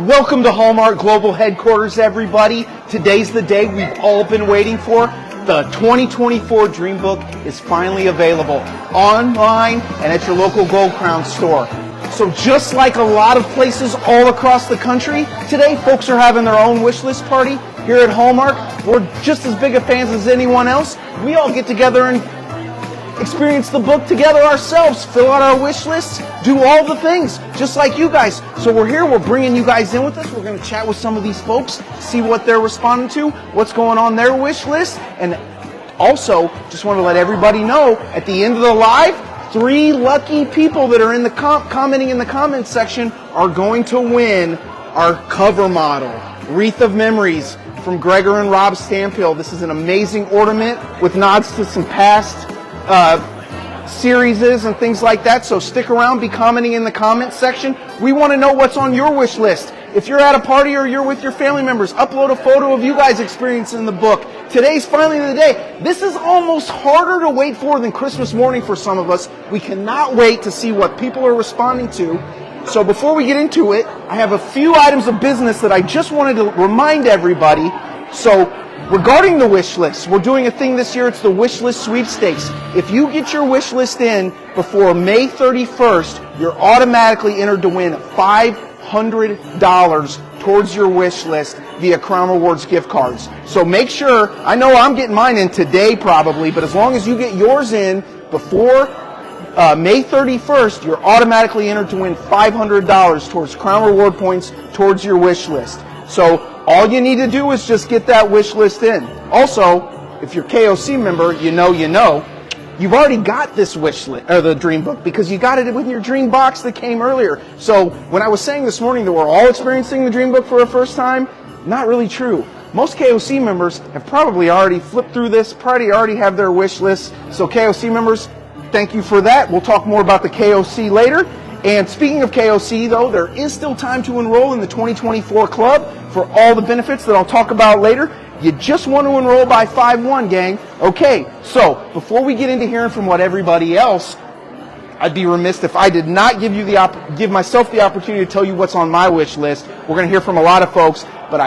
Welcome to Hallmark Global Headquarters, everybody. Today's the day we've all been waiting for. The 2024 Dream Book is finally available online and at your local Gold Crown store. So just like a lot of places all across the country, today folks are having their own wish list party. Here at Hallmark, we're just as big of fans as anyone else. We all get together and experience the book together ourselves, fill out our wish lists, do all the things, just like you guys. So we're here, we're bringing you guys in with us. We're going to chat with some of these folks, see what they're responding to, what's going on their wish list. And also, just want to let everybody know, at the end of the live, 3 lucky people that are in the commenting in the comments section are going to win our cover model, Wreath of Memories, from Gregor and Rob Stampill. This is an amazing ornament with nods to some past series and things like that. So stick around, be commenting in the comments section. We want to know what's on your wish list. If you're at a party or you're with your family members, upload a photo of you guys experiencing the book. Today's finally the day. This is almost harder to wait for than Christmas morning for some of us. We cannot wait to see what people are responding to. So before we get into it, I have a few items of business that I just wanted to remind everybody. So regarding the wish list, we're doing a thing this year. It's the wish list sweepstakes. If you get your wish list in before May 31st, you're automatically entered to win $500 towards your wish list via Crown Rewards gift cards. So make sure, I know I'm getting mine in today probably, but as long as you get yours in before May 31st, you're automatically entered to win $500 towards Crown Reward points towards your wish list. So all you need to do is just get that wish list in. Also, if you're KOC member, you know, you've already got this wish list, or the Dream Book, because you got it with your Dream Box that came earlier. So when I was saying this morning that we're all experiencing the Dream Book for the first time, not really true. Most KOC members have probably already flipped through this, probably already have their wish list. So KOC members, thank you for that. We'll talk more about the KOC later. And speaking of KOC, though, there is still time to enroll in the 2024 club for all the benefits that I'll talk about later. You just want to enroll by 5/1, gang. Okay, so before we get into hearing from what everybody else, I'd be remiss if I did not give myself the opportunity to tell you what's on my wish list. We're going to hear from a lot of folks, but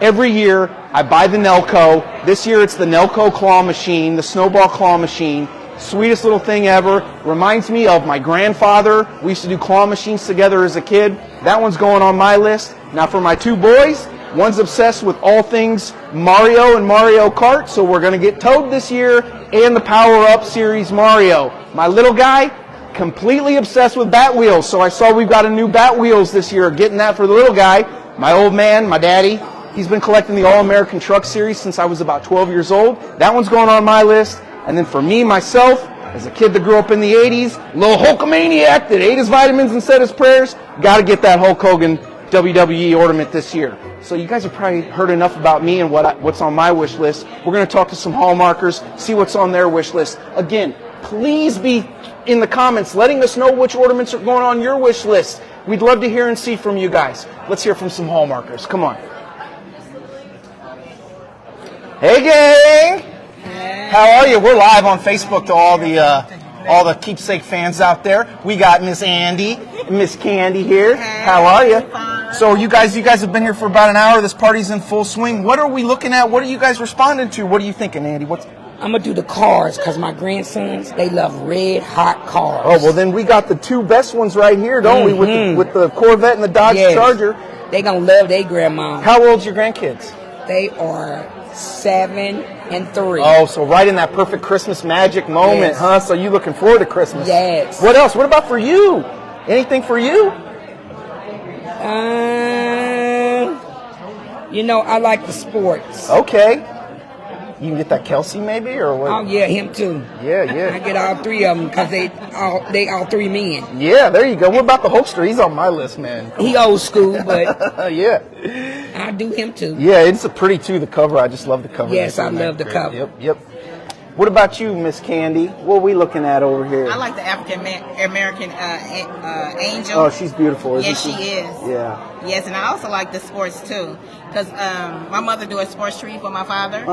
every year I buy the Nelco. This year it's the Nelco claw machine, the snowball claw machine. Sweetest little thing ever. Reminds me of my grandfather. We used to do claw machines together as a kid. That one's going on my list. Now for my 2 boys, one's obsessed with all things Mario and Mario Kart, so we're going to get Toad this year and the Power Up Series Mario. My little guy, completely obsessed with Bat Wheels, so I saw we've got a new Bat Wheels this year. Getting that for the little guy. My old man, my daddy, he's been collecting the All-American Truck Series since I was about 12 years old. That one's going on my list. And then for me, myself, as a kid that grew up in the 80s, little Hulkamaniac that ate his vitamins and said his prayers, got to get that Hulk Hogan WWE ornament this year. So you guys have probably heard enough about me and what's on my wish list. We're going to talk to some Hallmarkers, see what's on their wish list. Again, please be in the comments letting us know which ornaments are going on your wish list. We'd love to hear and see from you guys. Let's hear from some Hallmarkers. Come on. Hey, gang! How are you? We're live on Facebook to all the keepsake fans out there. We got Miss Andy and Miss Candy here. How are you? So you guys have been here for about an hour. This party's in full swing. What are we looking at? What are you guys responding to? What are you thinking, Andy? I'm going to do the cars because my grandsons, they love red hot cars. Oh, well then we got the 2 best ones right here, don't we? With the Corvette and the Dodge Charger. They going to love their grandma. How old's your grandkids? They are 7 and 3. Oh, so right in that perfect Christmas magic moment, huh? So you looking forward to Christmas? Yes. What else? What about for you? Anything for you? I like the sports. Okay. You can get that Kelsey maybe, or what? Oh, yeah, him too. Yeah. I get all 3 of them because they all 3 men. Yeah, there you go. What about the Hulkster? He's on my list, man. He old school, but yeah. I do him too. Yeah, it's a pretty too, the cover. I just love the cover. Yes, I love the cover. Yep. What about you, Miss Candy? What are we looking at over here? I like the African American angel. Oh, she's beautiful, isn't yes, she? Yes, she is. Yeah. Yes, and I also like the sports too, because my mother do a sports tree for my father.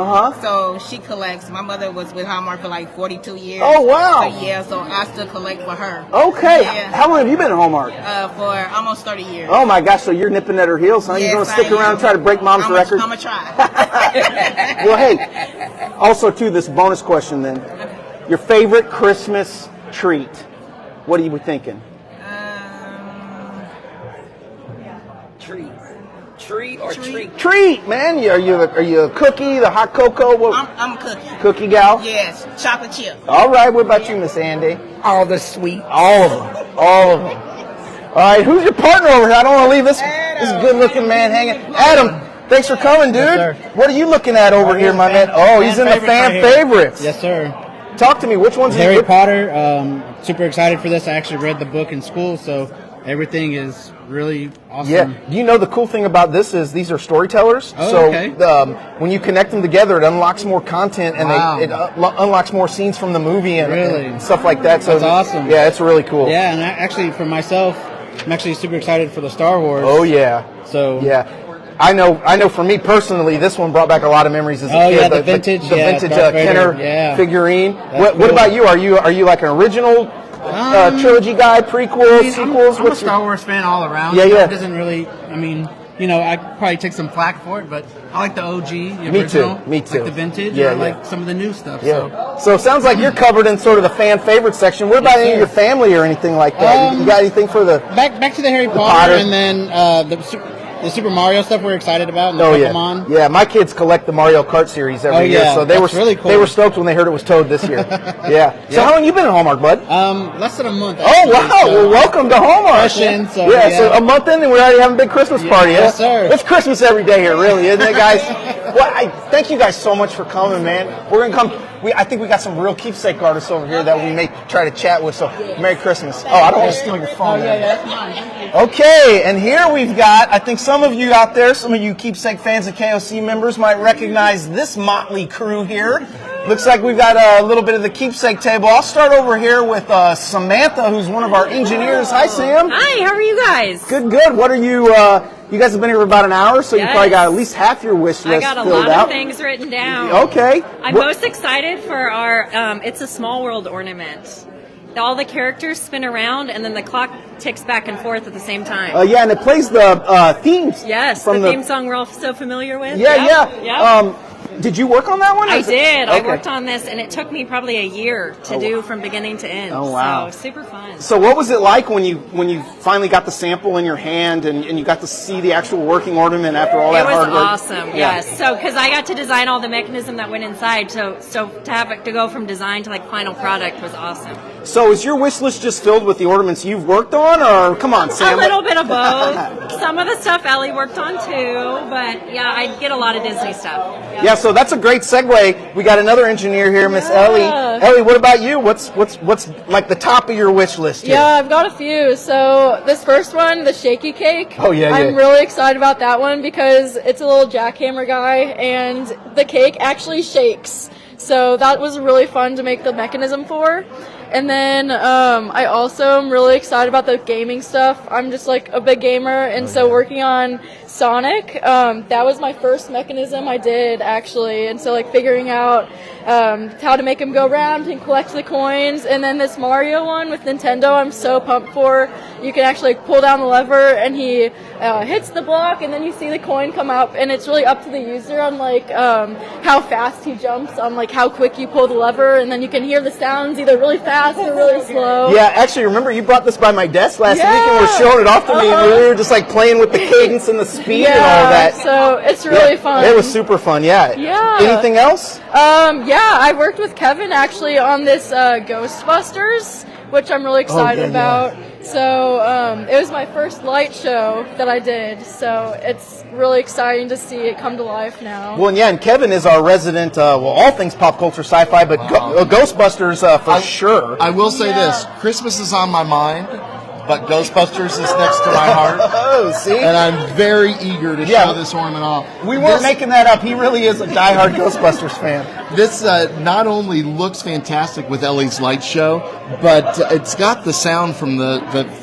So she collects. My mother was with Hallmark for like 42 years. Oh wow. So yeah, so I still collect for her. Okay. Yeah. How long have you been at Hallmark? For almost 30 years. Oh my gosh, so you're nipping at her heels, huh? Yes, You're going to stick around and try to break Mom's record? I'm going to try. Well, hey, also too, this bonus question then. Your favorite Christmas treat? What are you thinking? Treat. Treat, man. Are you a cookie, the hot cocoa? What? I'm a cookie. Cookie gal? Yes, chocolate chip. All right, what about you, Miss Andy? All the sweet. All of them. All of them. All right, who's your partner over here? I don't want to leave this good-looking man hanging. Adam, thanks for coming, dude. Yes, sir. What are you looking at over here, my man? Oh, he's in the fan favorites. Yes, sir. Talk to me. Which one's Harry Potter. Super excited for this. I actually read the book in school, so everything is really awesome. Yeah. You know, the cool thing about this is these are storytellers. Oh, so okay. When you connect them together, it unlocks more content and it unlocks more scenes from the movie and stuff like that. So that's awesome. Yeah, it's really cool. Yeah, and actually for myself, I'm actually super excited for the Star Wars. Oh yeah. So yeah. I know. For me personally, this one brought back a lot of memories as a kid. Yeah, the vintage Kenner figurine. What cool. about you? Are you like an original trilogy guy? Prequels, sequels? I'm a Star Wars fan all around. Yeah. It doesn't really. I mean, I probably take some flack for it, but I like the OG, the original. Me too. Like the vintage. Yeah, I like some of the new stuff. Yeah. So it sounds like you're covered in sort of the fan favorite section. What about any of your family or anything like that? You got anything for the back to the Harry Potter, and then the Super Mario stuff we're excited about, and the Pokemon. Yeah, my kids collect the Mario Kart series every year, so they were really cool. They were stoked when they heard it was Toad this year. Yeah. So how long you been at Hallmark, bud? Less than a month. Actually, wow! Well, welcome to Hallmark. So a month in, and we're already having a big Christmas party. Yes, sir. It's Christmas every day here, really, isn't it, guys? Well, I thank you guys so much for coming, man. We're gonna come. I think we got some real keepsake artists over here that we may try to chat with. So, Merry Christmas. Oh, I don't want to steal your phone. Okay, and here we've got, I think some of you out there, some of you keepsake fans and KOC members might recognize this motley crew here. Looks like we've got a little bit of the keepsake table. I'll start over here with Samantha, who's one of our engineers. Hi, Sam. Hi, how are you guys? Good. What are you, you guys have been here for about an hour, so you probably got at least half your wish list filled out. I got a lot of things written down. Okay. I'm most excited for our It's a Small World ornament. All the characters spin around, and then the clock ticks back and forth at the same time. Yeah, and it plays the themes. Yes, from the theme song we're all so familiar with. Yeah. Did you work on that one? I did. Okay. I worked on this, and it took me probably a year to do from beginning to end. Oh, wow. So, super fun. So what was it like when you finally got the sample in your hand and you got to see the actual working ornament after all that hard work? It was awesome, yes. So, because I got to design all the mechanism that went inside, so to have it to go from design to like final product was awesome. So is your wish list just filled with the ornaments you've worked on, or come on, Sam? A little bit of both. Some of the stuff Ellie worked on too, but yeah, I get a lot of Disney stuff. Yeah, so that's a great segue. We got another engineer here, Miss Ellie. Ellie, what about you? What's like the top of your wish list here? Yeah, I've got a few. So this first one, the shaky cake. Oh yeah. I'm really excited about that one because it's a little jackhammer guy, and the cake actually shakes. So that was really fun to make the mechanism for. And then I also am really excited about the gaming stuff. I'm just like a big gamer, and so working on Sonic, that was my first mechanism I did actually, and so like figuring out how to make him go around and collect the coins. And then this Mario one with Nintendo, I'm so pumped for. You can actually pull down the lever and he hits the block, and then you see the coin come up, and it's really up to the user on like how fast he jumps, on like how quick you pull the lever, and then you can hear the sounds either really fast or really slow. Yeah, actually, remember you brought this by my desk last week and were showing it off to me, and we were just like playing with the cadence and the speed and all that. So it's really fun. It was super fun. Yeah. Anything else? I worked with Kevin actually on this Ghostbusters, which I'm really excited about. So it was my first light show that I did, so it's really exciting to see it come to life now. Well, and Kevin is our resident, all things pop culture sci-fi, but Ghostbusters for sure. I will say this, Christmas is on my mind, but Ghostbusters is next to my heart. Oh, see? And I'm very eager to show this ornament off. We weren't making that up. He really is a diehard Ghostbusters fan. This not only looks fantastic with Ellie's light show, but it's got the sound from the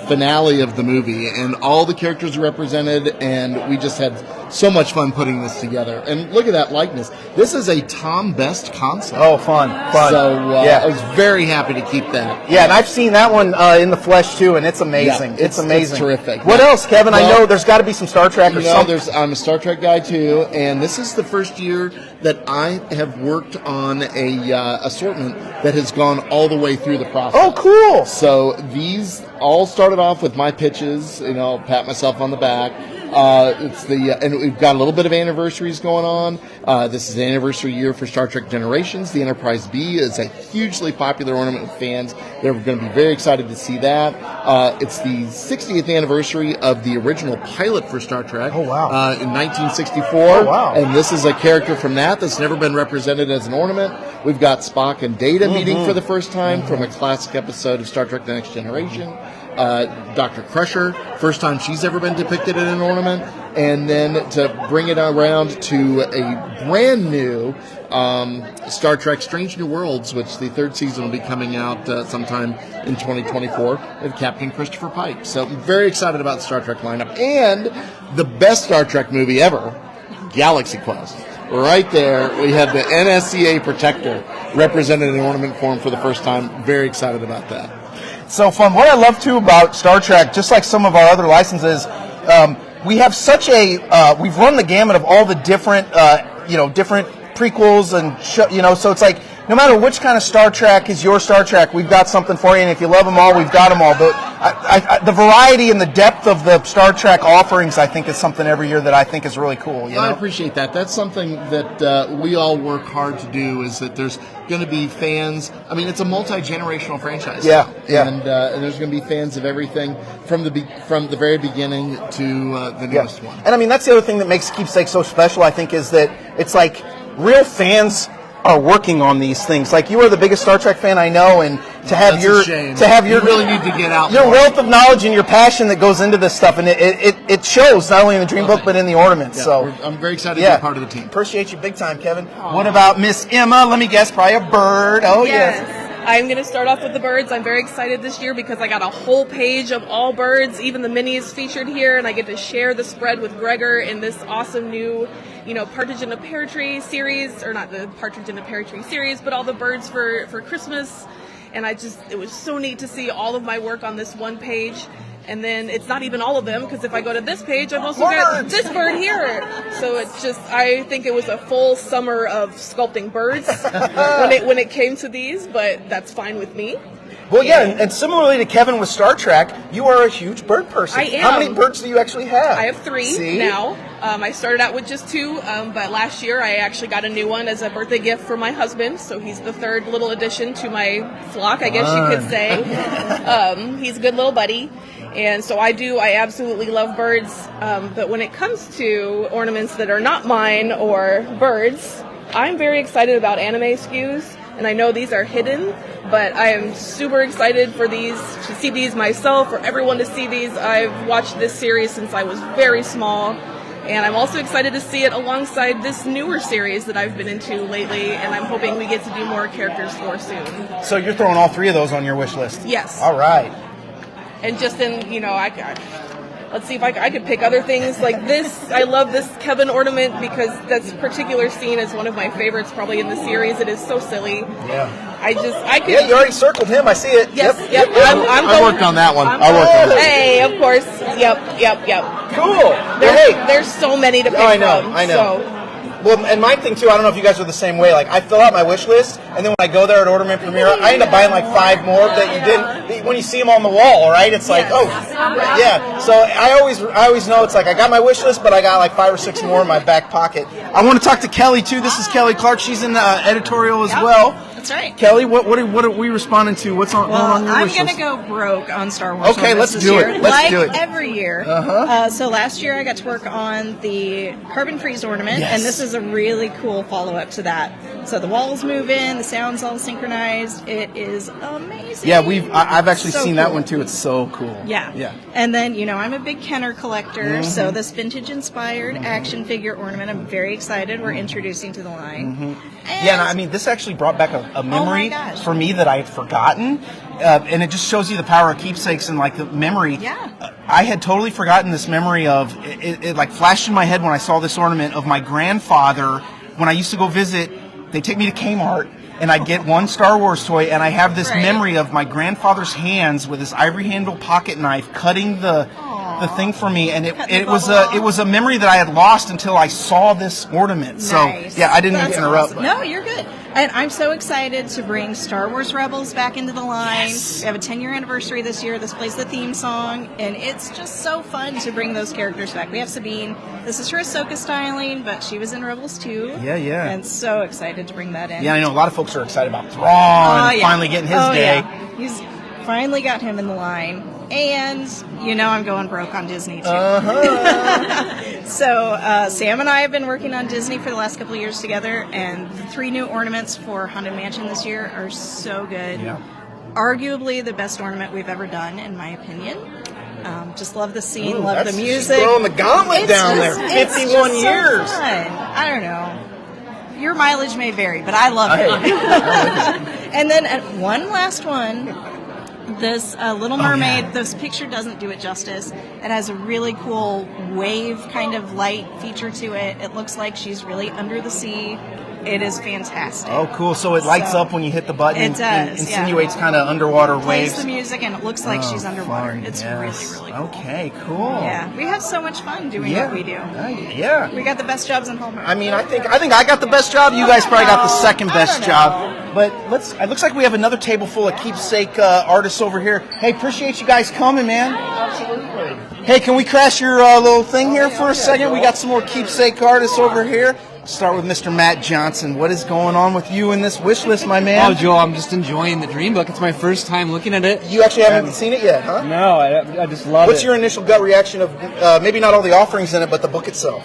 finale of the movie, and all the characters are represented, and we just had so much fun putting this together. And look at that likeness. This is a Tom Best concept. Oh, fun. So yeah. I was very happy to keep that. Yeah, and I've seen that one in the flesh too, and it's amazing. Yeah, it's amazing. It's terrific. What else, Kevin? I Well, know there's got to be some Star Trek or something. I'm a Star Trek guy too, and this is the first year that I have worked on a assortment that has gone all the way through the process. Oh, cool. So these all started off with my pitches, I'll pat myself on the back. And we've got a little bit of anniversaries going on. This is the anniversary year for Star Trek Generations. The Enterprise B is a hugely popular ornament with fans. They're going to be very excited to see that. It's the 60th anniversary of the original pilot for Star Trek. Oh, wow. In 1964. Oh, wow. And this is a character from that's never been represented as an ornament. We've got Spock and Data meeting for the first time from a classic episode of Star Trek The Next Generation. Dr. Crusher, first time she's ever been depicted in an ornament, and then to bring it around to a brand new Star Trek Strange New Worlds, which the third season will be coming out sometime in 2024, with Captain Christopher Pike. So I'm very excited about the Star Trek lineup. And the best Star Trek movie ever, Galaxy Quest. Right there, we have the NSCA Protector represented in ornament form for the first time. Very excited about that. So fun. What I love too about Star Trek, just like some of our other licenses, we have such a we've run the gamut of all the different different prequels and so it's like no matter which kind of Star Trek is your Star Trek, we've got something for you, and if you love them all, we've got them all. But the variety and the depth of the Star Trek offerings, I think, is something every year that I think is really cool. I appreciate that. That's something that we all work hard to do, is that there's going to be fans. I mean, it's a multi-generational franchise. Yeah. And there's going to be fans of everything from the very beginning to the newest one. And I mean, that's the other thing that makes Keepsake so special, I think, is that it's like real fans are working on these things. Like, you are the biggest Star Trek fan I know, and to have you really need to get out your more. wealth of knowledge and your passion that goes into this stuff, and it shows not only in the Dream Book but in the ornaments. Yeah, so I'm very excited to be part of the team. Appreciate you big time, Kevin. What about Miss Emma? Let me guess, probably a bird. Oh yes. I'm going to start off with the birds. I'm very excited this year because I got a whole page of all birds, even the minis featured here, and I get to share the spread with Gregor in this awesome new, Partridge in a Pear Tree series, or not the Partridge in a Pear Tree series, but all the birds for Christmas. And it was so neat to see all of my work on this one page. And then it's not even all of them, because if I go to this page, I've also got this bird here. So it's just, I think it was a full summer of sculpting birds when it came to these, but that's fine with me. Well, yeah, and similarly to Kevin with Star Trek, you are a huge bird person. I am. How many birds do you actually have? I have 3 now. I started out with just 2, but last year I actually got a new one as a birthday gift for my husband, so he's the 3rd little addition to my flock, I guess you could say. He's a good little buddy. And so I absolutely love birds, but when it comes to ornaments that are not mine or birds, I'm very excited about anime SKUs, and I know these are hidden, but I am super excited for to see these myself, for everyone to see these. I've watched this series since I was very small, and I'm also excited to see it alongside this newer series that I've been into lately, and I'm hoping we get to do more characters for soon. So you're throwing all 3 of those on your wish list? Yes. All right. And just in, let's see if I could pick other things like this. I love this Kevin ornament because this particular scene is one of my favorites probably in the series. It is so silly. Yeah. I could. Yeah, you already circled him. I see it. Yep. I worked on that one. Hey, of course. Yep. Cool. There's so many to pick from. I know. So. Well, and my thing too, I don't know if you guys are the same way. Like, I fill out my wish list, and then when I go there at Ornament Premiere, I end up buying like 5 more that you didn't. When you see them on the wall, right? It's like, yeah. So I always know it's like I got my wish list, but I got like 5 or 6 more in my back pocket. I want to talk to Kelly too. This is Kelly Clark. She's in the editorial as well. That's right. Kelly, what are we responding to? What's on your wish list? I'm going to go broke on Star Wars. Okay, let's do it. Let's do it. Every year. So last year I got to work on the Carbon Freeze ornament, and this is a really cool follow-up to that. So the walls move in, the sound's all synchronized. It is amazing. Yeah, I've actually So seen that cool. one too. It's so cool. Yeah. Yeah. And then, I'm a big Kenner collector, so this vintage-inspired action figure ornament, I'm very excited we're introducing to the line. Yeah, and I mean, this actually brought back a memory gosh. for me that I had forgotten, and it just shows you the power of keepsakes and like the memory. Yeah. I had totally forgotten this memory of it. Like flashed in my head when I saw this ornament of my grandfather when I used to go visit. They take me to Kmart, and I get one Star Wars toy, and I have this memory of my grandfather's hands with his ivory handle pocket knife cutting the thing for me, and it was a memory that I had lost until I saw this ornament. Nice. So yeah, I didn't mean to interrupt. Awesome. No, you're good. And I'm so excited to bring Star Wars Rebels back into the line. Yes. We have a 10-year anniversary this year. This plays the theme song, and it's just so fun to bring those characters back. We have Sabine. This is her Ahsoka styling, but she was in Rebels too. Yeah. And so excited to bring that in. Yeah, I know a lot of folks are excited about Thrawn finally getting his day. Yeah. He's finally got him in the line. And, I'm going broke on Disney, too. So, Sam and I have been working on Disney for the last couple of years together, and the 3 new ornaments for Haunted Mansion this year are so good. Yeah. Arguably the best ornament we've ever done, in my opinion. Just love the scene, Ooh, love the that's music. throwing the gauntlet It's down just- there. it's 51 just years. So fun. I don't know. Your mileage may vary, but I love it. And then one last one. This Little Mermaid, this picture doesn't do it justice. It has a really cool wave kind of light feature to it. It looks like she's really under the sea. It is fantastic. Oh, cool. So it lights up when you hit the button. It does, and insinuates kind of underwater Plays waves. the music and it looks like she's underwater. Fun. It's Yes. really cool. Okay, cool. Yeah, we have so much fun doing what we do. Yeah. We got the best jobs in Hallmark. I mean, I think I got the best job. You guys probably got the second best job. But it looks like we have another table full of keepsake artists over here. Hey, appreciate you guys coming, man. Absolutely. Hey, can we crash your little thing here for a second? We got some more keepsake artists over here. Start with Mr. Matt Johnson. What is going on with you in this wish list, my man? Oh, Joel, I'm just enjoying the Dream Book. It's my first time looking at it. You actually haven't seen it yet, huh? No, I just love What's it. your initial gut reaction of maybe not all the offerings in it, but the book itself?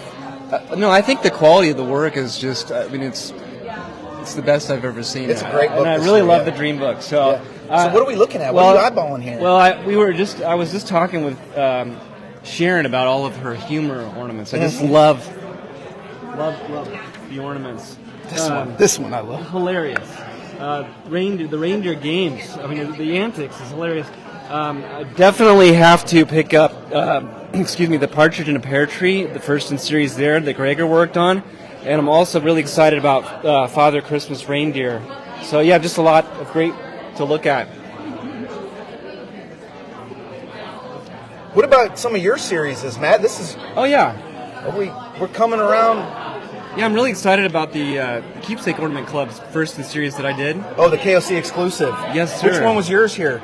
No, I think the quality of the work is just, it's the best I've ever seen. It's a great book And I this really year, love yeah. the Dream Book. So, So what are we looking at? What are you eyeballing here? Well, I was just talking with Sharon about all of her humor ornaments. I just love the ornaments. This one I love. Hilarious. The reindeer games. I mean, the antics is hilarious. I definitely have to pick up, the Partridge in a Pear Tree, the first in series there that Gregor worked on, and I'm also really excited about Father Christmas Reindeer. So yeah, just a lot of great to look at. What about some of your series, Matt? This is. Oh yeah. We're coming around. Yeah, I'm really excited about the Keepsake Ornament Club's first in series that I did. Oh, the KOC exclusive. Yes, sir. Which one was yours here?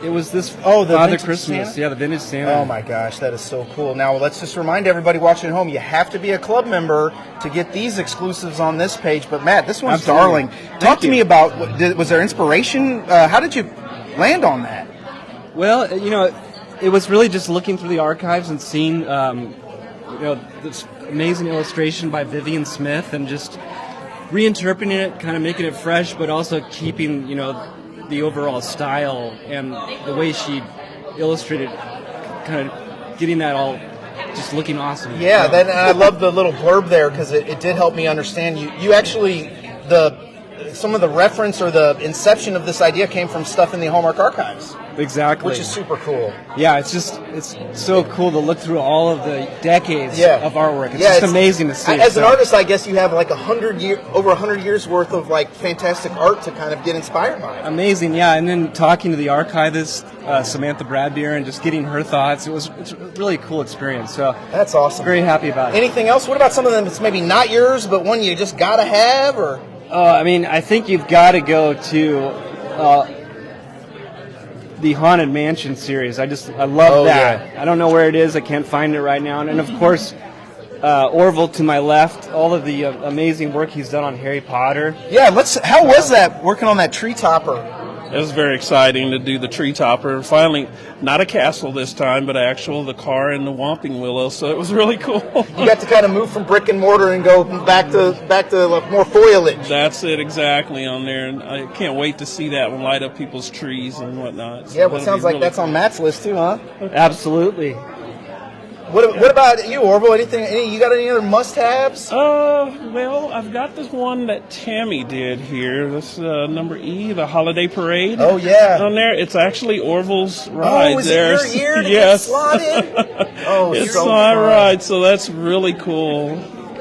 It was this the Father vintage Christmas. Santa? Yeah, the vintage Santa. Oh my gosh, that is so cool. Now let's just remind everybody watching at home, you have to be a club member to get these exclusives on this page. But Matt, this one's Absolutely. darling. Talk to me about, was there inspiration? How did you land on that? Well, it was really just looking through the archives and seeing, this amazing illustration by Vivian Smith and just reinterpreting it, kind of making it fresh, but also keeping, the overall style and the way she illustrated, kind of getting that all just looking awesome. Yeah, then I love the little blurb there because it did help me understand. You actually, some of the reference or the inception of this idea came from stuff in the Hallmark archives. Exactly. Which is super cool. Yeah, it's so cool to look through all of the decades of artwork. It's just amazing to see. As an artist, I guess you have like over 100 years worth of like fantastic art to kind of get inspired by. Amazing, yeah. And then talking to the archivist, Samantha Bradbeer, and just getting her thoughts. It's a really cool experience. So that's awesome. Very happy about it. Anything else? What about some of them that's maybe not yours, but one you just gotta have, or? I think you've got to go to the Haunted Mansion series. I love that. Yeah. I don't know where it is. I can't find it right now. And of course, Orville to my left, all of the amazing work he's done on Harry Potter. Yeah, how was that working on that tree topper? It was very exciting to do the tree topper. Finally, not a castle this time, but the car and the Whomping Willow. So it was really cool. You got to kind of move from brick and mortar and go back to like more foliage. That's it exactly on there, and I can't wait to see that one light up people's trees and whatnot. So yeah, well, it sounds like that's on Matt's list too, huh? Absolutely. What about you, Orville? You got any other must-haves? Well, I've got this one that Tammy did here. This number E, the Holiday Parade. Oh, yeah. On there, it's actually Orville's ride. Oh, is there. it your year to yes. get slotted? Oh, it's so my fun. ride, so that's really cool.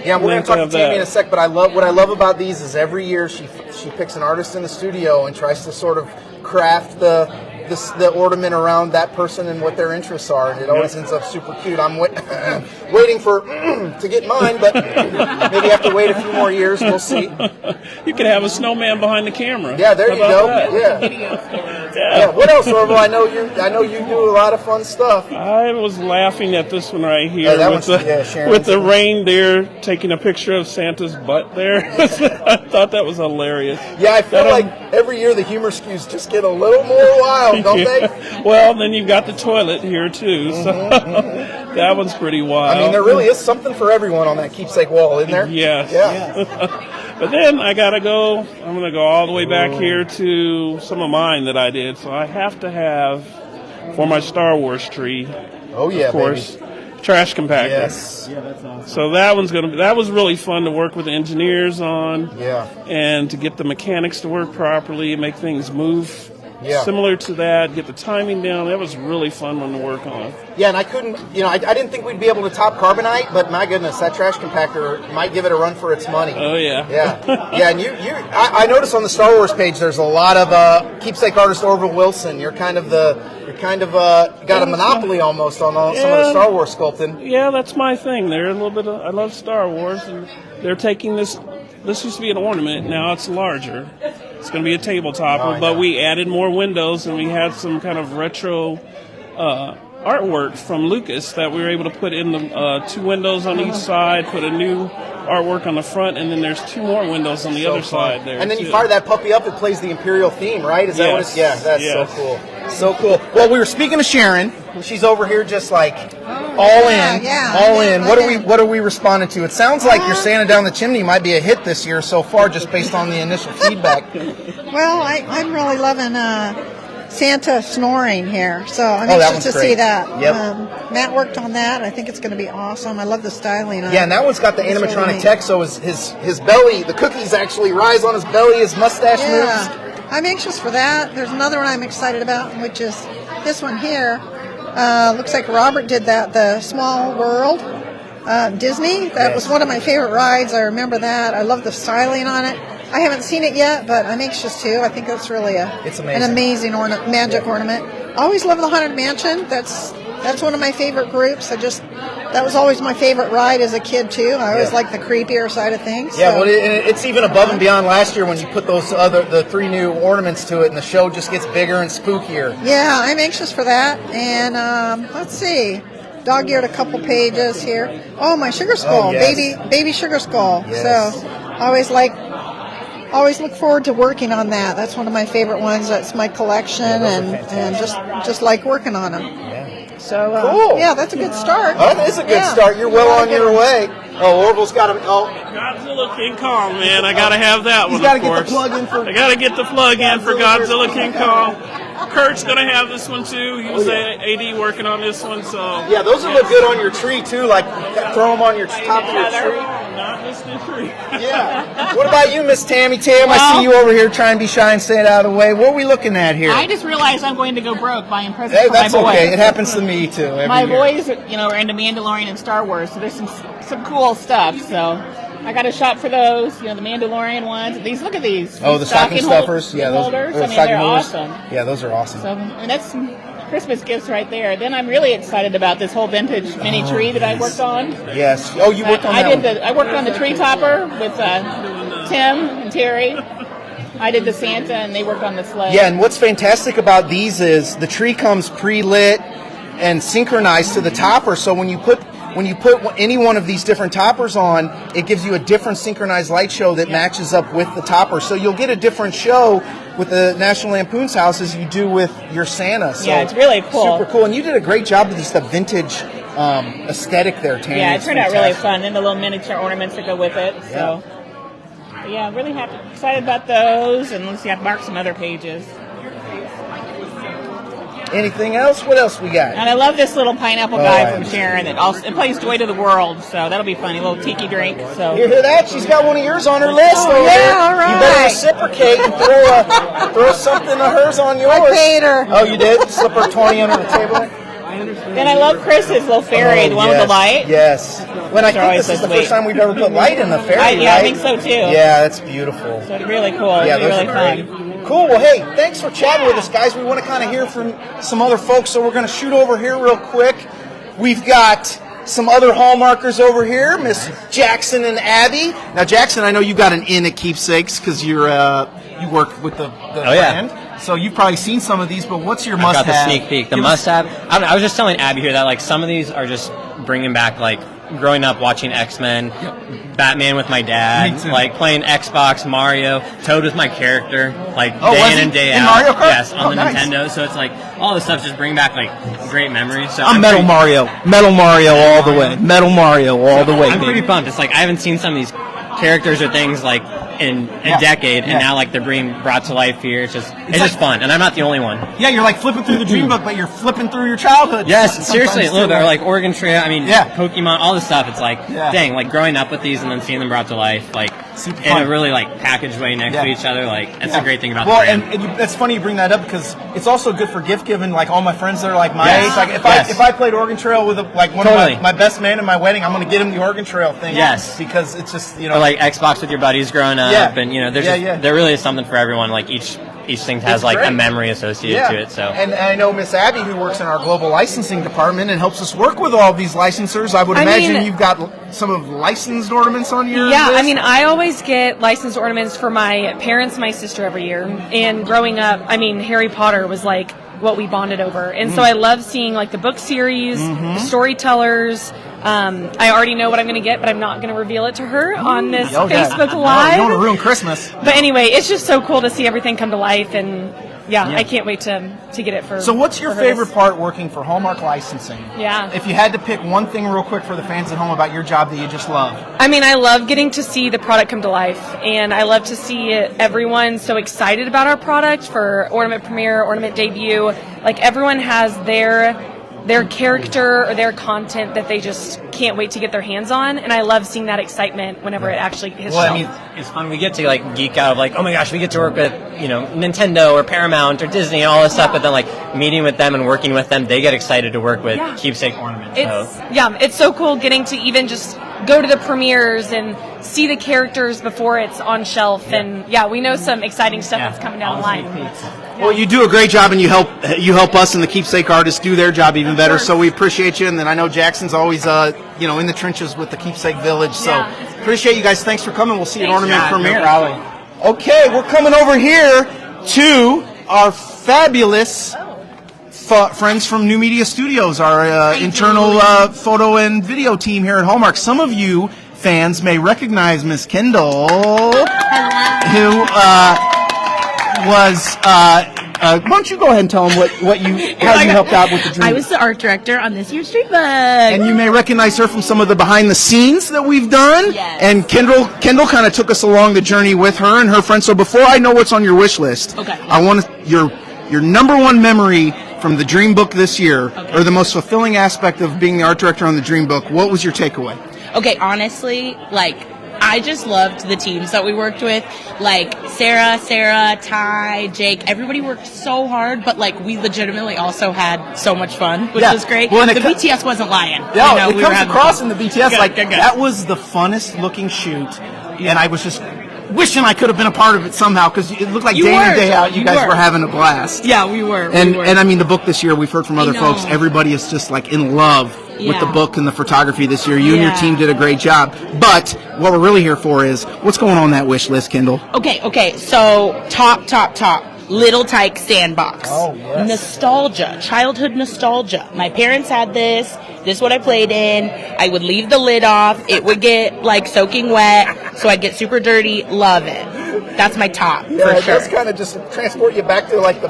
Yeah, we're going to talk to Tammy in a sec, but what I love about these is every year she picks an artist in the studio and tries to sort of craft the ornament around that person and what their interests are, and it always ends up super cute. I'm waiting for to get mine, but maybe I have to wait a few more years. We'll see. You could have a snowman behind the camera. Yeah, there you go. That? Yeah. What else, Orville? I know you do a lot of fun stuff. I was laughing at this one right here Sharon's with the reindeer taking a picture of Santa's butt there. I thought that was hilarious. Yeah, I feel like every year the humor skews just get a little more wild, don't they? Well, then you've got the toilet here too, so that one's pretty wild. I mean, there really is something for everyone on that keepsake wall, isn't there? Yes. Yeah. But then I'm going to go all the way back here to some of mine that I did. So I have to have, for my Star Wars tree, of course, trash compactor. Yes. Yeah, that's awesome. So that was really fun to work with the engineers on. Yeah. And to get the mechanics to work properly, make things move similar to that, get the timing down. That was really fun one to work on. Yeah, and I didn't think we'd be able to top Carbonite, but my goodness, that trash compactor might give it a run for its money. Oh, yeah. Yeah, and I noticed on the Star Wars page there's a lot of keepsake artist Orville Wilson. You're kind of got a monopoly almost on some of the Star Wars sculpting. Yeah, that's my thing. They're a little bit I love Star Wars, and they're taking this used to be an ornament, now it's larger. It's going to be a table topper, but we added more windows, and we had some kind of retro artwork from Lucas that we were able to put in the 2 windows on each side, put a new artwork on the front, and then there's 2 more windows on the other side there. And then you fire that puppy up, it plays the Imperial theme, right? Is that what it's? Yeah, that's so cool. So cool. Well, we were speaking to Sharon. She's over here just like all in. What are we responding to? It sounds like your Santa Down the Chimney might be a hit this year so far, just based on the initial feedback. Well, I'm really loving Santa snoring here, so I'm anxious to see that. Yep. Matt worked on that. I think it's going to be awesome. I love the styling on it. Yeah, and that one's got the animatronic really text, so his belly, the cookies actually rise on his belly, his mustache moves. I'm anxious for that. There's another one I'm excited about, which is this one here. Looks like Robert did that, the Small World Disney. That was one of my favorite rides. I remember that. I love the styling on it. I haven't seen it yet, but I'm anxious to. I think that's really an amazing magic ornament. I always love the Haunted Mansion. That's one of my favorite groups. That was always my favorite ride as a kid too. I always liked the creepier side of things. Yeah, well, it's even above and beyond last year when you put the 3 new ornaments to it, and the show just gets bigger and spookier. Yeah, I'm anxious for that. And let's see, dog-eared a couple pages here. Oh, my Sugar Skull, baby Sugar Skull. Yes. So always look forward to working on that. That's one of my favorite ones. That's my collection, and just like working on them. So, cool. Yeah, that's a good start. Oh, that is a good start. You're well on your way. Oh, Orville's got him. Oh, Godzilla King Kong, man. I got to have that one, of course. I got to get the plug in for Godzilla King Kong. Kurt's going to have this one, too. He was AD working on this one, so... Yeah, those would look good on your tree, too. Like, throw them on your top of your tree. Not this new tree. Yeah. What about you, Miss Tammy Tam? I see you over here trying to be shy and stay out of the way. What are we looking at here? I just realized I'm going to go broke buying presents for that's my boys. okay. It happens to me, too. My boys, are into Mandalorian and Star Wars, so there's some cool stuff, so... I got to shop for those, the Mandalorian ones. Look at these. Oh, the stocking stuffers. Yeah, those holders. they're awesome. Yeah, those are awesome. So, that's some Christmas gifts right there. Then I'm really excited about this whole vintage mini tree that I worked on. Yes. Oh, you worked on that I worked on the tree topper with Tim and Terry. I did the Santa, and they worked on the sleigh. Yeah, and what's fantastic about these is the tree comes pre-lit and synchronized to the topper. So when you put any one of these different toppers on, it gives you a different synchronized light show that matches up with the topper. So you'll get a different show with the National Lampoon's House as you do with your Santa. So Yeah, it's really cool. Super cool. And you did a great job with just the vintage aesthetic there, Tammy. Yeah, it It's turned out really fantastic. fun. And the little miniature ornaments that go with it. So, yeah, I'm really excited about those. And let's see, I've marked some other pages. Anything else? What else we got? And I love this little pineapple guy yeah. from Sharon. It plays Joy to the World, so that'll be funny. A little tiki drink. So You hear that? She's got one of yours on her list. Oh, over yeah, there. all right. You better reciprocate and throw something of hers on yours. I paid her. Oh, you did? Slip her 20 under the table? Then I love Chris's little fairy, the one with the light. Yes. When I think this is the first time we've ever put light in the fairy, Yeah, I right? think so too. Yeah, that's beautiful. So it's really cool. Yeah, It'll be those really are great. fun. Cool. Well, hey, thanks for chatting with us, guys. We want to kind of hear from some other folks, so we're going to shoot over here real quick. We've got some other Hallmarkers over here, Miss Jackson and Abby. Now, Jackson, I know you got an in at Keepsakes because you work with the brand. So you've probably seen some of these, but what's your must-have? Got the sneak peek. The must-have. I was just telling Abby here that like some of these are just bringing back like growing up watching X-Men, Batman with my dad, Me too. like playing Xbox, Mario, Toad was my character, like Oh, day was in he? and day In out. Mario Kart? Yes, on Oh, the nice. Nintendo. So it's like all this stuff just bring back like great memories. So I'm Metal pretty- Mario all the way. Metal Mario all the way. I'm baby. pretty pumped. It's like I haven't seen some of these characters or things like in a decade, and now like they're being brought to life here. It's just fun, and I'm not the only one. Yeah, you're like flipping through the Dream Book, but you're flipping through your childhood. Yes, sometimes seriously, a little too. bit. Or like Oregon Trail, Pokemon, all this stuff. It's like, dang, like growing up with these and then seeing them brought to life, like Super in fun. a really like packaged way next to each other. Like that's a great thing about well, the brand. and that's funny you bring that up because it's also good for gift giving. Like all my friends that are like my Yes. age. Like Yes. if I played Oregon Trail with one Totally. of my best man in my wedding, I'm going to get him the Oregon Trail thing. Yes. because it's just Or like Xbox with your buddies growing up, Yeah. and there's Yeah. there really is something for everyone. Like each thing has It's like a great. memory associated to it. So and I know Miss Abby, who works in our global licensing department and helps us work with all these licensors. I would imagine you've got some of licensed ornaments on your Yeah, list? I mean, I always get licensed ornaments for my parents, my sister every year. And growing up, I mean, Harry Potter was like what we bonded over. And so I love seeing like the book series, the storytellers. I already know what I'm going to get, but I'm not going to reveal it to her on this Facebook Live. You don't want to ruin Christmas. But anyway, it's just so cool to see everything come to life, and I can't wait to get it for. So what's your for her favorite this- part working for Hallmark Licensing? Yeah. If you had to pick one thing real quick for the fans at home about your job that you just love. I mean, I love getting to see the product come to life, and I love to see everyone so excited about our product for ornament premiere, ornament debut. Like everyone has their character or their content that they just can't wait to get their hands on, and I love seeing that excitement whenever it actually hits Well, shelf. I mean, it's fun. We get to like geek out of like, oh my gosh, we get to work with Nintendo or Paramount or Disney and all this stuff. But then like meeting with them and working with them, they get excited to work with Keepsake ornaments. It's so cool getting to even just go to the premieres and see the characters before it's on shelf. And we know some exciting stuff that's coming down the line. Well, you do a great job, and you help us and the Keepsake artists do their job even better. So we appreciate you, and then I know Jackson's always in the trenches with the Keepsake Village. So appreciate you guys. Thanks for coming. We'll see you at Ornament Premiere. Okay, we're coming over here to our fabulous friends from New Media Studios, our internal photo and video team here at Hallmark. Some of you fans may recognize Miss Kendall, who was. Why don't you go ahead and tell them how you helped out with the Dream I Book. was the art director on this year's Dream Book. And you may recognize her from some of the behind the scenes that we've done. Yes. And Kendall kind of took us along the journey with her and her friends. So before I know what's on your wish list, I want your number one memory from the Dream Book this year, or the most fulfilling aspect of being the art director on the Dream Book. What was your takeaway? Okay, honestly, I just loved the teams that we worked with. Like Sarah, Ty, Jake, everybody worked so hard, but we legitimately also had so much fun, which was great. Well, and the BTS wasn't lying. Yeah, we it were comes having across fun. in the BTS Good. that was the funnest looking shoot, and I was just wishing I could have been a part of it somehow because it looked like day in and day out you guys were having a blast. Yeah, we were. And I mean the book this year, we've heard from other folks, everybody is just in love with the book and the photography this year. You and your team did a great job. But what we're really here for is what's going on that wish list, Kendall? Okay, so top. Little Tyke Sandbox. Oh, yes. Nostalgia, childhood nostalgia. My parents had this. This is what I played in. I would leave the lid off. It would get soaking wet, so I'd get super dirty. Love it. that's my top Yeah, for it sure. does kind of just transport you back to like the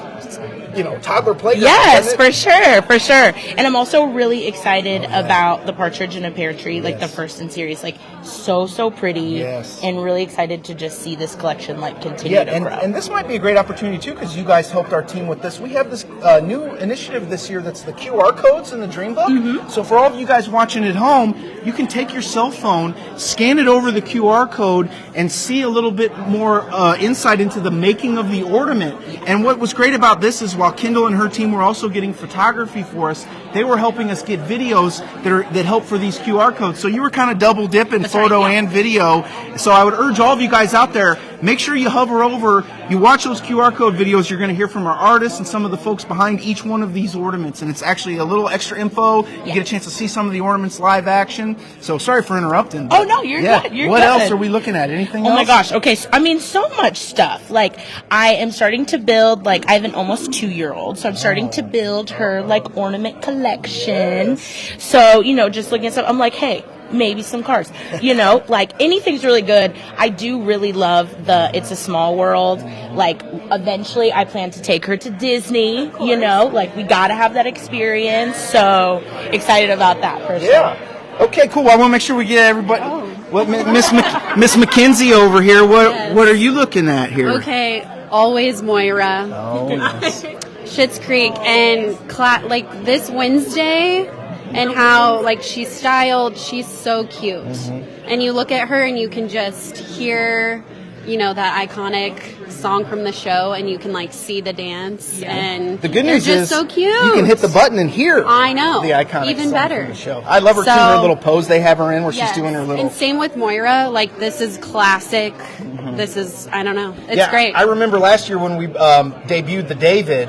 toddler playground. Yes, for sure. And I'm also really excited about the Partridge in a Pear Tree, like the first in series, like so pretty. Yes. And really excited to just see this collection like continue to grow. And this might be a great opportunity too, because you guys helped our team with this. We have this new initiative this year that's the QR codes in the Dream Book. Mm-hmm. So for all of you guys watching at home, you can take your cell phone, scan it over the QR code, and see a little bit more insight into the making of the ornament. And what was great about this is while Kendall and her team were also getting photography for us, they were helping us get videos that help for these QR codes. So you were kind of double dipping photo and video. So I would urge all of you guys out there, make sure you hover over, you watch those QR code videos. You're going to hear from our artists and some of the folks behind each one of these ornaments. And it's actually a little extra info. You get a chance to see some of the ornaments live action. So sorry for interrupting. Oh, no, you're good. You're what good. else are we looking at? Anything else? Oh my gosh. Okay. So, so much stuff. Like, I am starting to build, like, I have an almost 2-year-old. So I'm starting to build her, like, ornament collection. So, just looking at stuff, I'm like, hey, maybe some cars, like anything's really good. I do really love the It's a Small World. Like, eventually I plan to take her to Disney, like we got to have that experience. So excited about that for sure. Okay, cool. Well, I want to make sure we get everybody. What, Miss Mackenzie over here, what are you looking at here? Okay, always Moira. Oh, yes. Schitt's Creek and like this Wednesday. And how, like, she's styled, she's so cute. Mm-hmm. And you look at her and you can just hear, that iconic song from the show, and you can, like, see the dance. Yeah. And the good news just is so cute. You can hit the button and hear I know. The iconic even song better. from the show. I love her, too, her little pose they have her in where she's doing her little... And same with Moira. Like, this is classic. Mm-hmm. This is, I don't know. It's great. I remember last year when we debuted the David...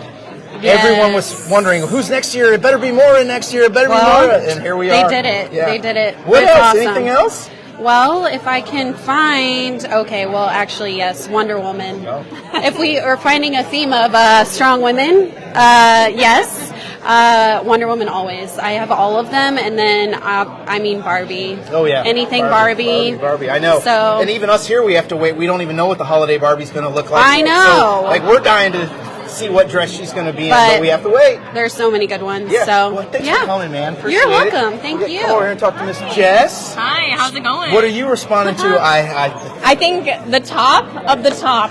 Yes. Everyone was wondering, who's next year? It better be Moira next year. It better be Moira. And here we are. They did it. Yeah. They did it. What else? Awesome. Anything else? Well, if I can find... Okay, well, actually, yes, Wonder Woman. Oh. If we are finding a theme of strong women, yes. Wonder Woman always. I have all of them. And then, Barbie. Oh, yeah. Anything Barbie. Barbie, I know. So, and even us here, we have to wait. We don't even know what the holiday Barbie's going to look like. I know. So, we're dying to see what dress she's going to be in, but we have to wait. There's so many good ones. Yeah. So, well, thanks for coming, man. Appreciate You're welcome. Thank you. Come over here and talk to Miss Jess. Hi, how's it going? What are you responding to? I think the top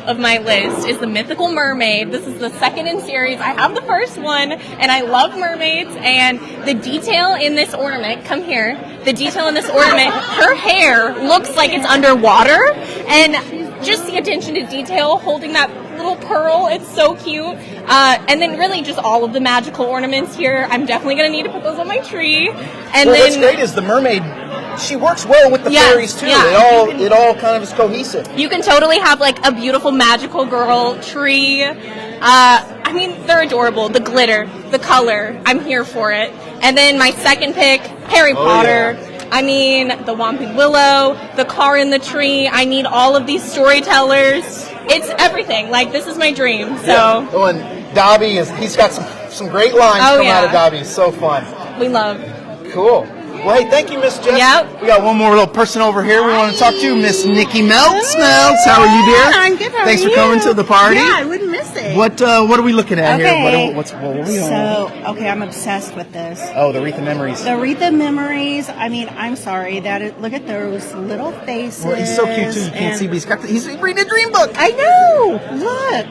of my list is the Mythical Mermaid. This is the second in series. I have the first one, and I love mermaids, and the detail in this ornament, come here, the detail in this ornament, her hair looks like it's underwater, and just the attention to detail holding that little pearl, it's so cute. And then really just all of the magical ornaments here. I'm definitely going to need to put those on my tree. And what's great is the mermaid, she works well with the fairies too. Yeah, it all kind of is cohesive. You can totally have like a beautiful magical girl tree. They're adorable. The glitter, the color, I'm here for it. And then my second pick, Harry Potter. Yeah. The Whomping Willow, the car in the tree. I need all of these storytellers. It's everything. Like, this is my dream. So. Yeah. Oh, and Dobby he's got some great lines come out of Dobby. It's so fun. We love. Cool. Well, hey, thank you, Miss Jess. Yep. We got one more little person over here we want to talk to, Miss Nikki Meltz. How are you, dear? I'm good. How Thanks are for coming to the party. Yeah, I wouldn't miss it. What are we looking at here? What are we on? So, I'm obsessed with this. Oh, the Wreath of Memories. The Wreath of Memories. I'm sorry. Look at those little faces. Well, he's so cute too. You can't see, but he's reading a dream book. I know. Look.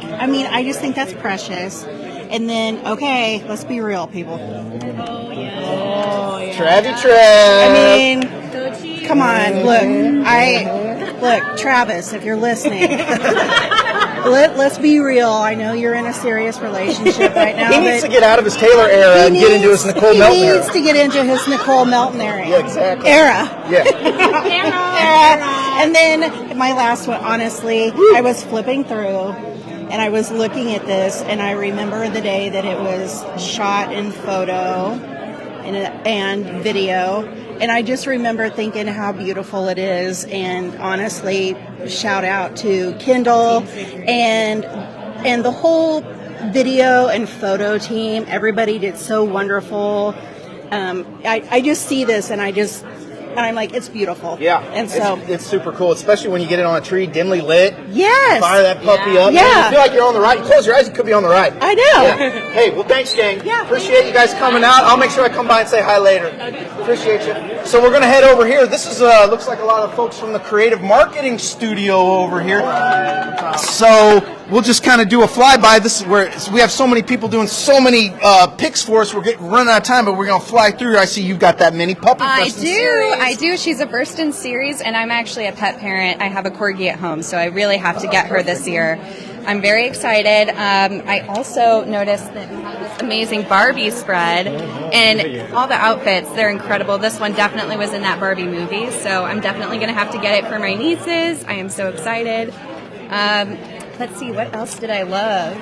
I just think that's precious. And then, let's be real, people. Oh, yeah. Travy Trav. Come on. Look, Travis, if you're listening. Let's be real. I know you're in a serious relationship right now. He needs to get out of his Taylor era and get into his Nicole Melton era. He needs to get into his Nicole Melton era. Yeah, exactly. Era. Yeah. And then my last one, honestly, I was flipping through and I was looking at this and I remember the day that it was shot in photo and video. And I just remember thinking how beautiful it is. And honestly, shout out to Kendall and the whole video and photo team. Everybody did so wonderful. I just see this and I just and I'm like, it's beautiful. Yeah, and so it's super cool, especially when you get it on a tree, dimly lit. Yes. Fire that puppy up. Yeah. You feel like you're on the ride. You close your eyes, you could be on the ride. I know. Yeah. Hey, well, thanks, gang. Yeah. Appreciate you guys coming out. I'll make sure I come by and say hi later. Appreciate you. So we're going to head over here. This is looks like a lot of folks from the creative marketing studio over here. So we'll just kind of do a flyby. This is where we have so many people doing so many picks for us. We're running out of time, but we're going to fly through. I see you've got that mini puppy. I do. She's a Burston series, and I'm actually a pet parent. I have a corgi at home, so I really have to get her this year. I'm very excited. I also noticed that we have this amazing Barbie spread, and all the outfits, they're incredible. This one definitely was in that Barbie movie, so I'm definitely going to have to get it for my nieces. I am so excited. Let's see, what else did I love?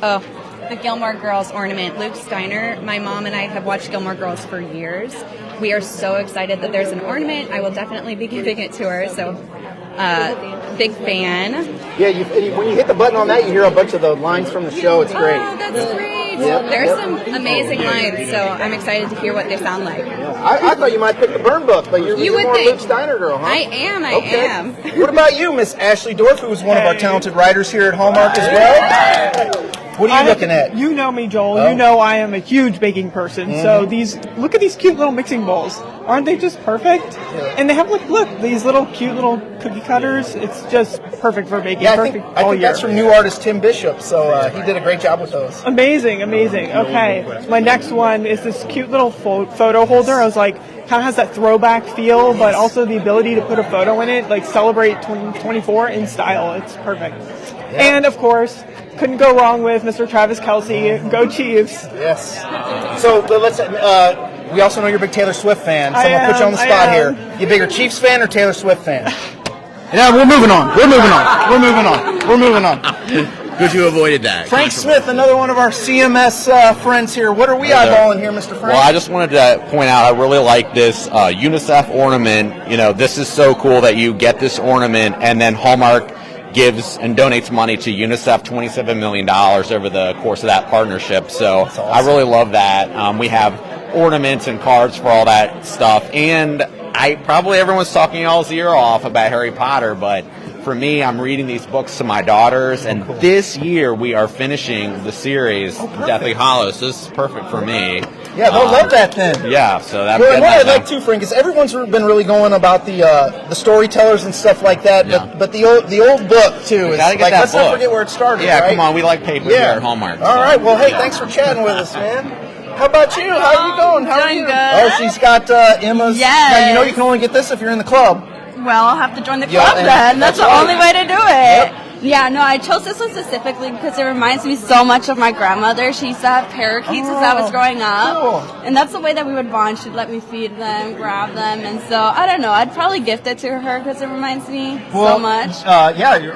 Oh, the Gilmore Girls ornament. Luke Steiner, my mom and I have watched Gilmore Girls for years. We are so excited that there's an ornament. I will definitely be giving it to her, so big fan. Yeah, when you hit the button on that, you hear a bunch of the lines from the show. It's great. Oh, that's great. Yep. There's some amazing lines, so I'm excited to hear what they sound like. I thought you might pick the Burn book, but you're would more think. Luke Steiner girl, huh? I am. What about you, Miss Ashley Dorff, who is one of our talented writers here at Hallmark as well? What are you looking at? You know me, Joel. Oh. You know I am a huge baking person. So look at these cute little mixing bowls. Aren't they just perfect? And they have look, these little cute little cookie cutters. It's just perfect for baking. Yeah, I perfect think all year. that's from new artist Tim Bishop, so he did a great job with those. Amazing. Okay, my next one is this cute little photo holder. I was like, kind of has that throwback feel, but also the ability to put a photo in it, like celebrate 2024 in style. It's perfect. And of course, couldn't go wrong with Mr. Travis Kelce. Go Chiefs! Yes. So let's. We also know you're a big Taylor Swift fan. So I'm gonna put you on the spot here. You bigger Chiefs fan or Taylor Swift fan? Yeah, we're moving on. Good you avoided that. Frank Smith, another one of our CMS friends here. What are we eyeballing here, Mr. Frank? Well, I just wanted to point out I really like this UNICEF ornament. You know, this is so cool that you get this ornament and then Hallmark gives and donates money to UNICEF, $27 million over the course of that partnership. So awesome. I really love that. We have ornaments and cards for all that stuff. And everyone's talking y'all's ear off about Harry Potter, but for me, I'm reading these books to my daughters, and this year we are finishing the series Deathly Hallows. So this is perfect for me. Yeah, they'll love that then. Yeah, so that. Well, and what I like too, Frank, is everyone's been really going about the storytellers and stuff like that. But the old book too is like, let's not forget where it started. Yeah, right? come on, we like paper here at Hallmark. All right, well, hey, thanks for chatting with us, man. How about you? How are you going? How are you? Good. Oh, she's got Emma's. Yes. Now, you know you can only get this if you're in the club. Well, I'll have to join the club then. That's the only way to do it. Yep. Yeah, no, I chose this one specifically because it reminds me so much of my grandmother. She used to have parakeets as I was growing up. Cool. And that's the way that we would bond. She'd let me feed them, grab them. And so, I don't know, I'd probably gift it to her because it reminds me so much.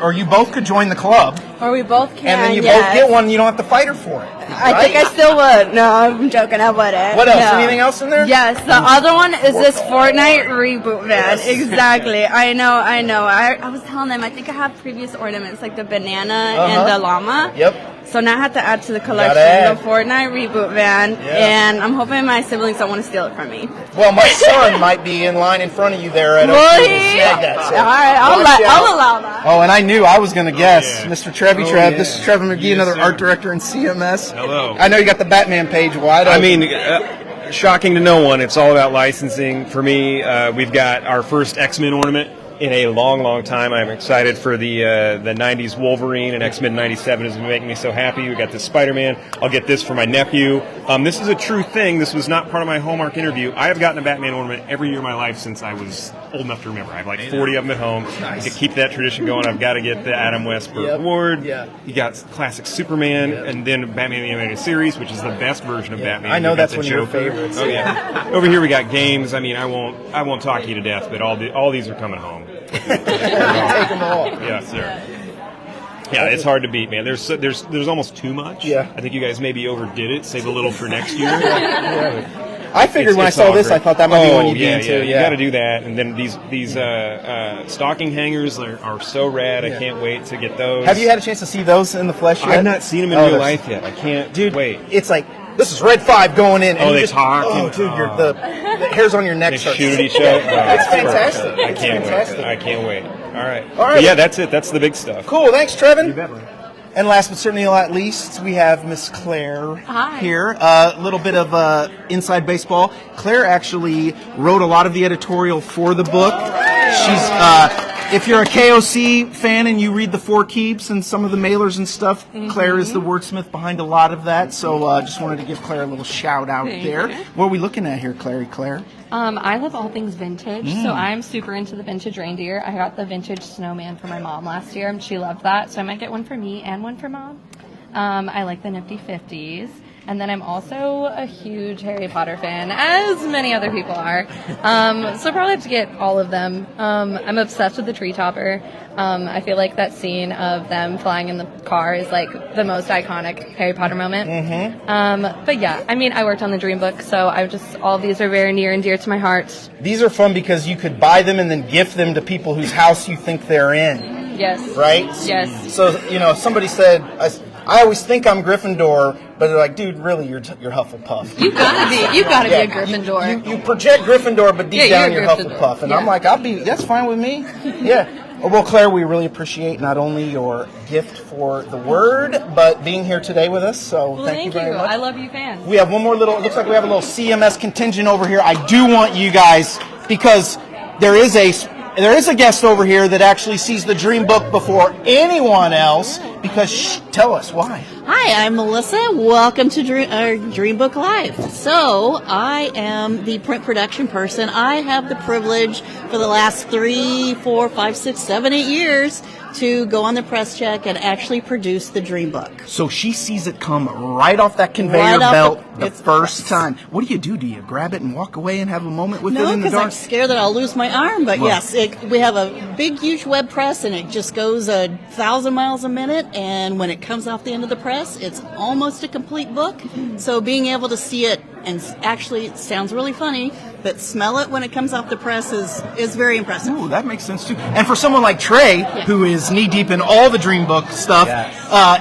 Or you both could join the club. Or we both can, And then you both get one and you don't have to fight her for it. I think I still would. No, I'm joking. I wouldn't. What else? No. Anything else in there? Yes. The other one is this Fortnite reboot van. Yes. Exactly. I know. I was telling them, I think I have previous ornaments like the banana and the llama. Yep. So now I have to add to the collection the Fortnite reboot van. Yeah. And I'm hoping my siblings don't want to steal it from me. Well, my son might be in line in front of you there at Will he? snag that. So. All right. I'll allow that. Oh, and I knew I was going to guess. Mr. Trev. This is Trevor McGee, another art director in CMS. Hello. I know you got the Batman page wide open. I mean, shocking to no one, it's all about licensing. For me, we've got our first X-Men ornament in a long, long time. I'm excited for the 90s Wolverine, and X-Men 97 is making me so happy. We got this Spider-Man. I'll get this for my nephew. This is a true thing. This was not part of my Hallmark interview. I have gotten a Batman ornament every year of my life since I was old enough to remember. I have like 40 of them at home. Nice. To keep that tradition going, I've got to get the Adam West Award. Yeah. You got classic Superman, and then Batman the Animated Series, which is the best version of Batman. I know that's one one of your favorites. Oh yeah. Over here we got games. I mean, I won't talk you to death, but all these are coming home. Take them all. Yeah, sir. Yeah, it's hard to beat, man. There's almost too much. Yeah. I think you guys maybe overdid it. Save a little for next year. I figured when I saw this, I thought that might be one you'd be into. Yeah, you got to do that. And then these stocking hangers are so rad. I can't wait to get those. Have you had a chance to see those in the flesh yet? I've not seen them in real life yet. I can't wait. It's like this is red 5 going in. And Oh, you they just, talk. Oh, dude, the hairs on your neck They start shoot at each other. It's fantastic. I It's can't fantastic. wait. I can't wait. All right. All right. But yeah, that's it. That's the big stuff. Cool. Thanks, Trevin. And last but certainly not least, we have Miss Claire here. A little bit of inside baseball. Claire actually wrote a lot of the editorial for the book. She's if you're a KOC fan and you read the Four Keeps and some of the mailers and stuff, Claire is the wordsmith behind a lot of that. So just wanted to give Claire a little shout out there. What are we looking at here, Claire? I love all things vintage, Mm. so I'm super into the vintage reindeer. I got the vintage snowman for my mom last year, and she loved that, so I might get one for me and one for mom. I like the Nifty 50s, and then I'm also a huge Harry Potter fan, as many other people are, so probably have to get all of them. I'm obsessed with the Tree Topper. I feel like that scene of them flying in the car is like the most iconic Harry Potter moment. But yeah, I mean, I worked on the Dream Book, so all of these are very near and dear to my heart. These are fun because you could buy them and then gift them to people whose house you think they're in. Yes. Right? Yes. So, if somebody said, I always think I'm Gryffindor, but they're like, dude, really, you're Hufflepuff. You gotta be a Gryffindor. You project Gryffindor, but deep down you're Gryffindor. Hufflepuff. And Yeah. I'm like, that's fine with me. Yeah. Well, Claire, we really appreciate not only your gift for the word, but being here today with us. So Well, thank you very much. I love you fans. We have one more it looks like we have a little CMS contingent over here. I do want you guys, because there is a guest over here that actually sees the Dream Book before anyone else, because tell us why. Hi, I'm Melissa. Welcome to Dream Book Live. So, I am the print production person. I have the privilege for the last 3, 4, 5, 6, 7, 8 years to go on the press check and actually produce the Dream Book. So she sees it come right off that conveyor Right off belt the it's first time. What do? Do you grab it and walk away and have a moment with it No, in the because dark? I'm scared that I'll lose my arm. But Well- yes, we have a big, huge web press, and it just goes 1,000 miles a minute. And when it comes off the end of the press, it's almost a complete book. So being able to see it, and actually, it sounds really funny, but smell it when it comes off the press is very impressive. Ooh, that makes sense too. And for someone like Trey, who is knee deep in all the Dream Book stuff,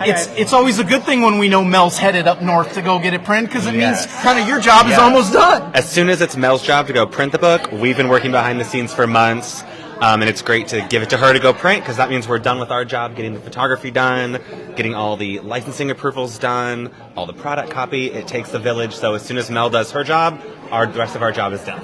it's always a good thing when we know Mel's headed up north to go get it printed, because it means kind of your job is almost done. As soon as it's Mel's job to go print the book, we've been working behind the scenes for months. And it's great to give it to her to go print, because that means we're done with our job, getting the photography done, getting all the licensing approvals done, all the product copy. It takes the village. So as soon as Mel does her job, the rest of our job is done.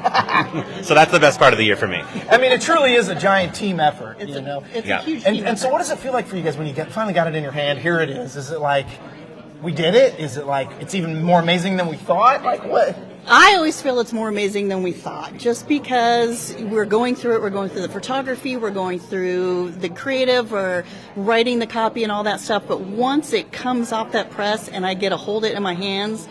So that's the best part of the year for me. I mean, it truly is a giant team effort. It's Yeah. a huge team effort. And so what does it feel like for you guys when you finally got it in your hand? Here it is. Is it like, we did it? Is it like, it's even more amazing than we thought? Like, what? I always feel it's more amazing than we thought, just because we're going through it. We're going through the photography, we're going through the creative, or writing the copy and all that stuff. But once it comes off that press and I get to hold it in my hands,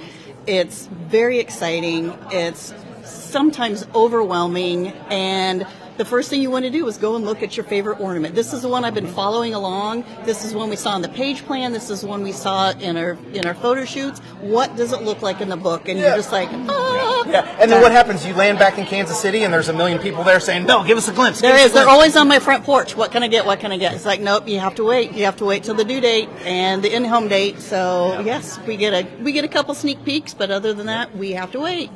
it's very exciting. It's sometimes overwhelming, and the first thing you want to do is go and look at your favorite ornament. This is the one I've been following along. This is one we saw on the page plan. This is one we saw in our photo shoots. What does it look like in the book? And you're just like, ah. Yeah. And then what happens? You land back in Kansas City, and there's 1 million people there saying, "No, give us a glimpse." There is. They're always on my front porch. What can I get? What can I get? It's like, nope. You have to wait. You have to wait till the due date and the in-home date. So yes, we get a couple sneak peeks, but other than that, we have to wait.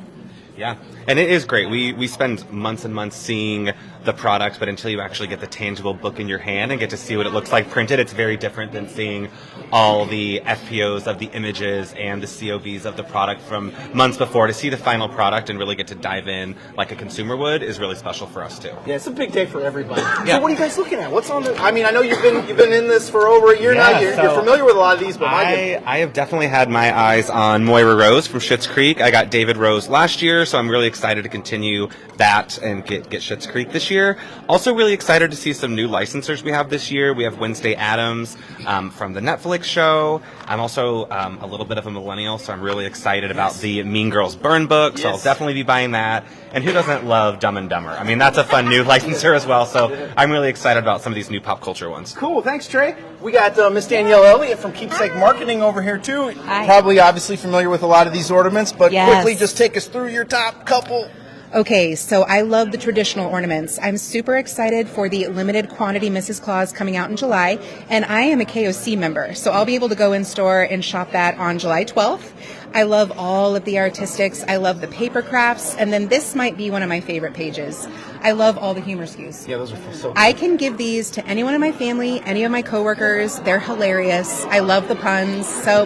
Yeah, and it is great. We spend months and months seeing the product, but until you actually get the tangible book in your hand and get to see what it looks like printed, it's very different than seeing all the FPOs of the images and the COVs of the product from months before. To see the final product and really get to dive in like a consumer would is really special for us too. Yeah, it's a big day for everybody. Yeah. So what are you guys looking at? What's on the? I mean, I know you've been in this for over a year now. You're familiar with a lot of these, but I have definitely had my eyes on Moira Rose from Schitt's Creek. I got David Rose last year, so I'm really excited to continue that and get Schitt's Creek this year. Also really excited to see some new licensors we have this year. We have Wednesday Addams from the Netflix show. I'm also a little bit of a millennial, so I'm really excited about the Mean Girls Burn book, so I'll definitely be buying that. And who doesn't love Dumb and Dumber? I mean, that's a fun new licensor as well, so I'm really excited about some of these new pop culture ones. Cool, thanks, Trey. We got Miss Danielle Elliott from Keepsake Marketing over here, too. Hi. Probably, obviously, familiar with a lot of these ornaments, but Yes. quickly just take us through your top couple. Okay, so I love the traditional ornaments. I'm super excited for the limited quantity Mrs. Claus coming out in July, and I am a KOC member, so I'll be able to go in store and shop that on July 12th. I love all of the artistics. I love the paper crafts. And then this might be one of my favorite pages. I love all the humor SKUs. Yeah, those are so cool. I can give these to anyone in my family, any of my coworkers. They're hilarious. I love the puns. So,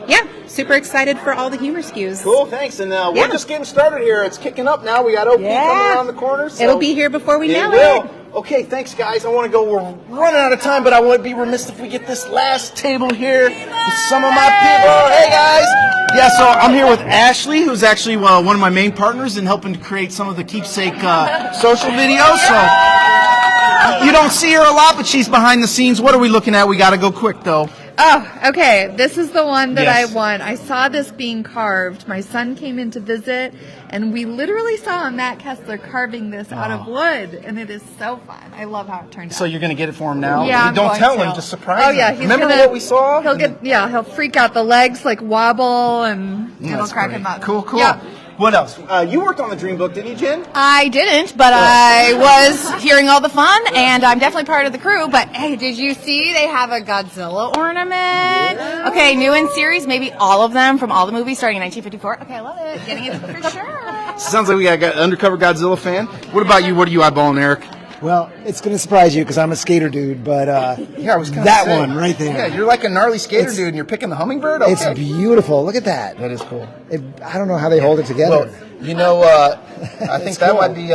yeah, super excited for all the humor SKUs. Cool, thanks. And we're just getting started here. It's kicking up now. We got OP coming around the corner. So it'll be here before we know it. it. Okay, thanks, guys. I want to go. We're running out of time, but I would be remiss if we get this last table here with some of my people. Hey, guys. Yeah, so I'm here with Ashley, who's actually one of my main partners in helping to create some of the Keepsake social videos. So you don't see her a lot, but she's behind the scenes. What are we looking at? We got to go quick, though. Oh, okay. This is the one that Yes. I won. I saw this being carved. My son came in to visit, and we literally saw Matt Kessler carving this out of wood, and it is so fun. I love how it turned out. So you're going to get it for him now? Yeah, I'm Don't going tell to. him. Just surprise him. Oh yeah, he's Remember gonna, what we saw? He'll freak out. The legs like wobble, and it'll That's crack great. him up. Cool. Yeah. What else? You worked on the Dream Book, didn't you, Jen? I didn't, but I was hearing all the fun, and I'm definitely part of the crew. But hey, did you see they have a Godzilla ornament? Okay, new in series, maybe all of them from all the movies starting in 1954. Okay, I love it. Getting it for sure. Sounds like we got an undercover Godzilla fan. What about you? What are you eyeballing, Eric? Well, it's going to surprise you because I'm a skater dude, but yeah, I was kinda that saying. one right there. Yeah, you're like a gnarly skater dude, and you're picking the hummingbird? Okay. It's beautiful. Look at that. That is cool. I don't know how they hold it together. Well, you know, I think that might be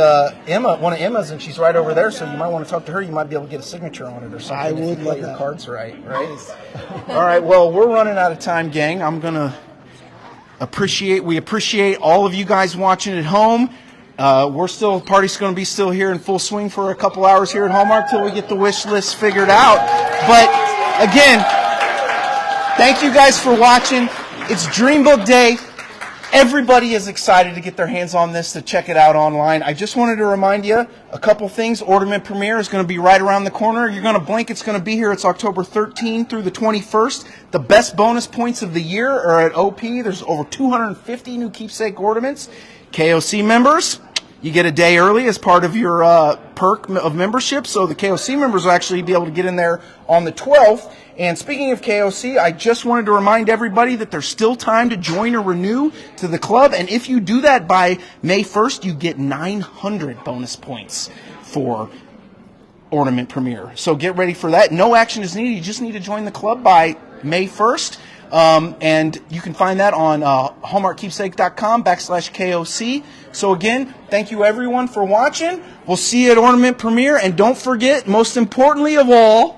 Emma, one of Emma's, and she's right over there, so you might want to talk to her. You might be able to get a signature on it or something. I would if you love play your that. cards right? All right, well, we're running out of time, gang. I'm going to we appreciate all of you guys watching at home. Party's going to be still here in full swing for a couple hours here at Hallmark till we get the wish list figured out. But again, thank you guys for watching. It's Dream Book Day. Everybody is excited to get their hands on this, to check it out online. I just wanted to remind you a couple things. Ornament premiere is going to be right around the corner. You're going to blink, it's going to be here. It's October 13th through the 21st. The best bonus points of the year are at OP. There's over 250 new keepsake ornaments. KOC members, you get a day early as part of your perk of membership. So the KOC members will actually be able to get in there on the 12th. And speaking of KOC, I just wanted to remind everybody that there's still time to join or renew to the club. And if you do that by May 1st, you get 900 bonus points for Ornament Premiere. So get ready for that. No action is needed. You just need to join the club by May 1st. And you can find that on hallmarkkeepsake.com/KOC. So again, thank you everyone for watching. We'll see you at Ornament Premiere. And don't forget, most importantly of all,